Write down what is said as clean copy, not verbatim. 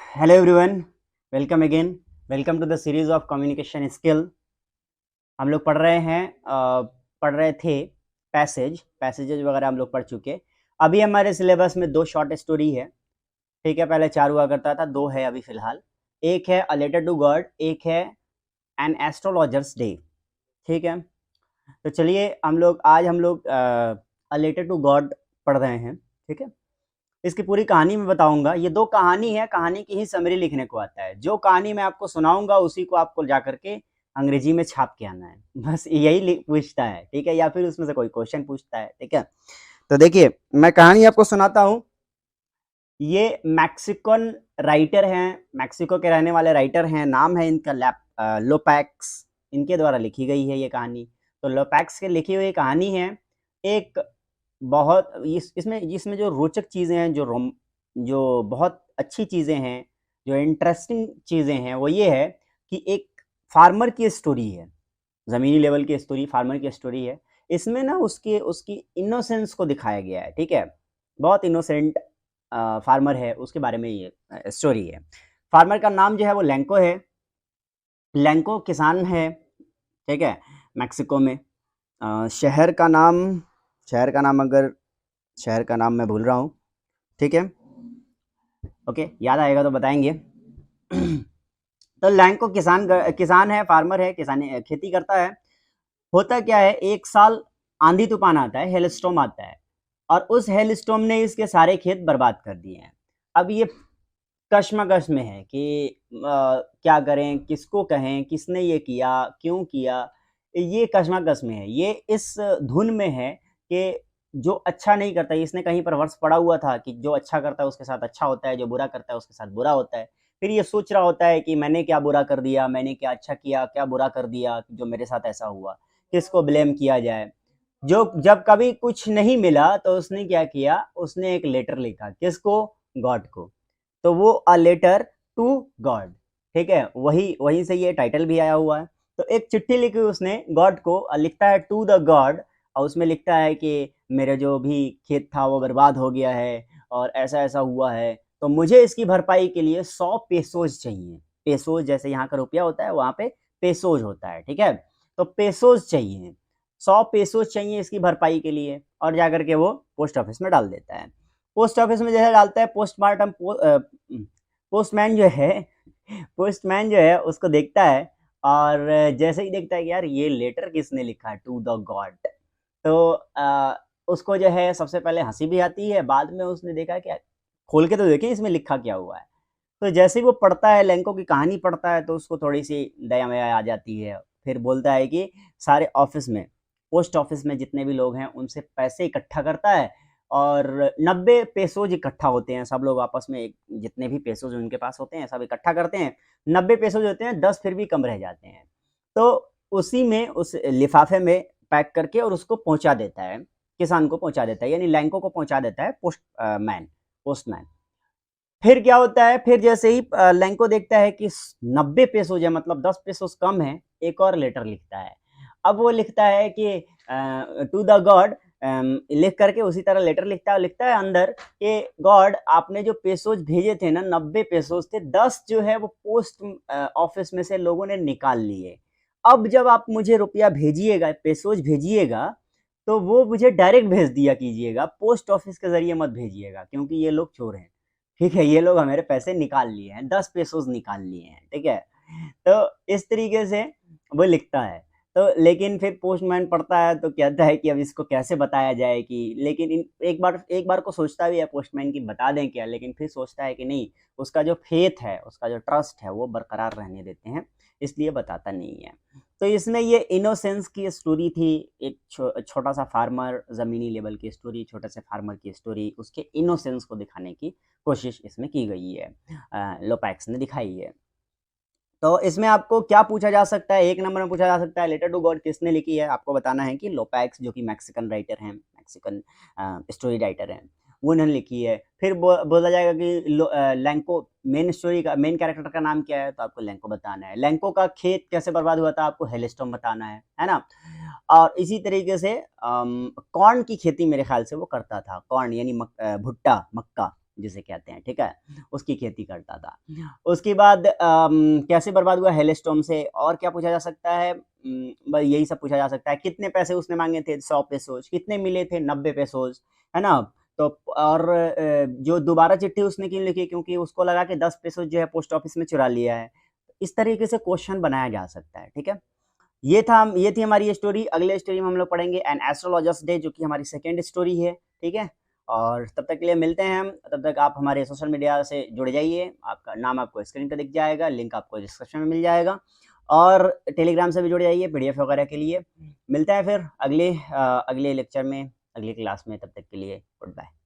Hello everyone, welcome again. Welcome to the series of communication skill. हम लोग पढ़ रहे थे पैसेजेस वगैरह हम लोग पढ़ चुके। अभी हमारे सिलेबस में दो शॉर्ट स्टोरी है। ठीक है, पहले चार हुआ करता था, दो है अभी फिलहाल। एक है अ लेटर टू गॉड, एक है एन एस्ट्रोलॉजर्स डे। ठीक है, तो चलिए आज हम लोग अ लेटर टू गॉड पढ़ रहे हैं। ठीक है, इसकी पूरी कहानी मैं बताऊंगा। ये दो कहानी है, कहानी की ही समरी लिखने को आता है। जो कहानी मैं आपको सुनाऊंगा उसी को आपको जा करके अंग्रेजी में छाप के आना है। बस यही पूछता है, ठीक है, या फिर उसमें से कोई क्वेश्चन पूछता है। ठीक है, तो देखिए मैं कहानी आपको सुनाता हूँ। ये मैक्सिकन राइटर हैं, मैक्सिको के रहने वाले राइटर हैं। नाम है इनका लोपैक्स। इनके द्वारा लिखी गई है ये कहानी। तो लोपैक्स के लिखी हुई कहानी है। एक बहुत इसमें इसमें जो रोचक चीज़ें हैं, जो बहुत अच्छी चीज़ें हैं, जो इंटरेस्टिंग चीज़ें हैं, वो ये है कि एक फार्मर की स्टोरी है। ज़मीनी लेवल की स्टोरी, फार्मर की स्टोरी है। इसमें ना उसके उसकी इनोसेंस को दिखाया गया है। ठीक है, बहुत इनोसेंट फार्मर है, उसके बारे में ये स्टोरी है। फार्मर का नाम जो है वो लैंको है। लैंको किसान है। ठीक है, मैक्सिको में। शहर का नाम, शहर का नाम अगर शहर का नाम मैं भूल रहा हूँ। ठीक है, ओके, याद आएगा तो बताएंगे। तो लैंको किसान है, फार्मर है, किसान खेती करता है। होता क्या है, एक साल आंधी तूफान आता है, हेलस्टॉर्म आता है, और उस हेलस्टॉर्म ने इसके सारे खेत बर्बाद कर दिए हैं। अब ये कश्मकश में है कि क्या करें, किसको कहें, किसने ये किया, क्यों किया। ये कश्मकश में है, ये इस धुन में है कि जो अच्छा नहीं करता, इसने कहीं पर वर्ष पढ़ा हुआ था कि जो अच्छा करता है उसके साथ अच्छा होता है, जो बुरा करता है उसके साथ बुरा होता है। फिर ये सोच रहा होता है कि मैंने क्या बुरा कर दिया, मैंने क्या अच्छा किया, क्या बुरा कर दिया जो मेरे साथ ऐसा हुआ, किसको ब्लेम किया जाए। जो जब कभी कुछ नहीं मिला तो उसने क्या किया, उसने एक लेटर लिखा, किसको, गॉड को। तो वो अ लेटर टू गॉड। ठीक है, वही वहीं से ये टाइटल भी आया हुआ है। तो एक चिट्ठी लिखी उसने गॉड को, लिखता है टू द गॉड, और उसमें लिखता है कि मेरा जो भी खेत था वो बर्बाद हो गया है, और ऐसा ऐसा हुआ है, तो मुझे इसकी भरपाई के लिए 100 पेसोज चाहिए। पेसोज जैसे यहाँ का रुपया होता है, वहाँ पे पेसोज होता है। ठीक है, तो पेसोज चाहिए, 100 पेसोज चाहिए इसकी भरपाई के लिए। और जाकर के वो पोस्ट ऑफिस में डाल देता है। पोस्ट ऑफिस में जैसे डालता है, पोस्टमैन जो है पोस्टमैन जो है उसको देखता है, और जैसे ही देखता है कि यार ये लेटर किसने लिखा है, टू द गॉड, तो उसको जो है सबसे पहले हंसी भी आती है। बाद में उसने देखा कि खोल के तो देखें इसमें लिखा क्या हुआ है। तो जैसे ही वो पढ़ता है, लैंको की कहानी पढ़ता है, तो उसको थोड़ी सी दया मया आ जाती है। फिर बोलता है कि सारे ऑफिस में, पोस्ट ऑफिस में जितने भी लोग हैं उनसे पैसे इकट्ठा करता है, और 90 पेसोज इकट्ठा होते हैं। सब लोग आपस में जितने भी पेसोज उनके पास होते हैं सब इकट्ठा करते हैं। 90 पेसोज होते हैं, 10 फिर भी कम रह जाते हैं। तो उसी में उस लिफाफे में पैक करके और उसको पहुंचा देता है, किसान को पहुंचा देता है, यानी लैंको को पहुंचा देता है पोस्टमैन। फिर क्या होता है, फिर जैसे ही लैंको देखता है कि 90 पेसोज है, मतलब 10 पेसोज कम है, एक और लेटर लिखता है। अब वो लिखता है कि टू द गॉड, लिख करके उसी तरह लेटर लिखता है अंदर कि गॉड, आपने जो पेसोज भेजे थे ना, 90 पेसोज थे, 10 जो है वो पोस्ट ऑफिस में से लोगों ने निकाल लिए। अब जब आप मुझे रुपया भेजिएगा, पेसोज भेजिएगा, तो वो मुझे डायरेक्ट भेज दिया कीजिएगा, पोस्ट ऑफिस के जरिए मत भेजिएगा, क्योंकि ये लोग चोर हैं। ठीक है, ये लोग हमारे पैसे निकाल लिए हैं, 10 पेसोज निकाल लिए हैं। ठीक है, तो इस तरीके से वो लिखता है। तो लेकिन फिर पोस्टमैन पढ़ता है तो कहता है कि अब इसको कैसे बताया जाए, कि लेकिन एक बार को सोचता भी है पोस्टमैन की बता दें क्या, लेकिन फिर सोचता है कि नहीं, उसका जो फेथ है, उसका जो ट्रस्ट है वो बरकरार रहने देते हैं, इसलिए बताता नहीं है। तो इसमें ये इनोसेंस की स्टोरी थी। एक छोटा सा फार्मर, ज़मीनी लेवल की स्टोरी, छोटे से फार्मर की स्टोरी, उसके इनोसेंस को दिखाने की कोशिश इसमें की गई है, लोपैक्स ने दिखाई है। तो इसमें आपको क्या पूछा जा सकता है, एक नंबर में पूछा जा सकता है लेटर टू गॉड किसने लिखी है। आपको बताना है कि लोपैक्स, जो कि मैक्सिकन राइटर हैं, मैक्सिकन स्टोरी राइटर हैं, वो उन्होंने लिखी है। फिर बोला जाएगा कि लैंको, मेन कैरेक्टर का नाम क्या है, तो आपको लैंको बताना है। लैंको का खेत कैसे बर्बाद हुआ था, आपको हेलस्टॉर्म बताना है ना। और इसी तरीके से कॉर्न की खेती मेरे ख्याल से वो करता था, कॉर्न यानी भुट्टा, मक्का, जिसे कहते हैं, ठीक है, उसकी खेती करता था। उसके बाद कैसे बर्बाद हुआ हेलस्टॉर्म से, और क्या पूछा जा सकता है, बस यही सब पूछा जा सकता है। कितने पैसे उसने मांगे थे, 100 पेसोज, कितने मिले थे, 90 पेसोज, है ना। तो और जो दोबारा चिट्ठी उसने क्यों लिखी, क्योंकि उसको लगा कि 10 पेसोज जो है पोस्ट ऑफिस में चुरा लिया है। इस तरीके से क्वेश्चन बनाया जा सकता है, ठीक है। ये थी हमारी स्टोरी। अगले स्टोरी में हम लोग पढ़ेंगे एन एस्ट्रोलॉजर्स डे, जो कि हमारी सेकेंड स्टोरी है, ठीक है। और तब तक के लिए मिलते हैं हम। तब तक आप हमारे सोशल मीडिया से जुड़ जाइए, आपका नाम आपको स्क्रीन पर दिख जाएगा, लिंक आपको डिस्क्रिप्शन में मिल जाएगा, और टेलीग्राम से भी जुड़ जाइए पीडीएफ वगैरह के लिए। मिलते हैं फिर अगले लेक्चर में, अगली क्लास में। तब तक के लिए गुड बाय।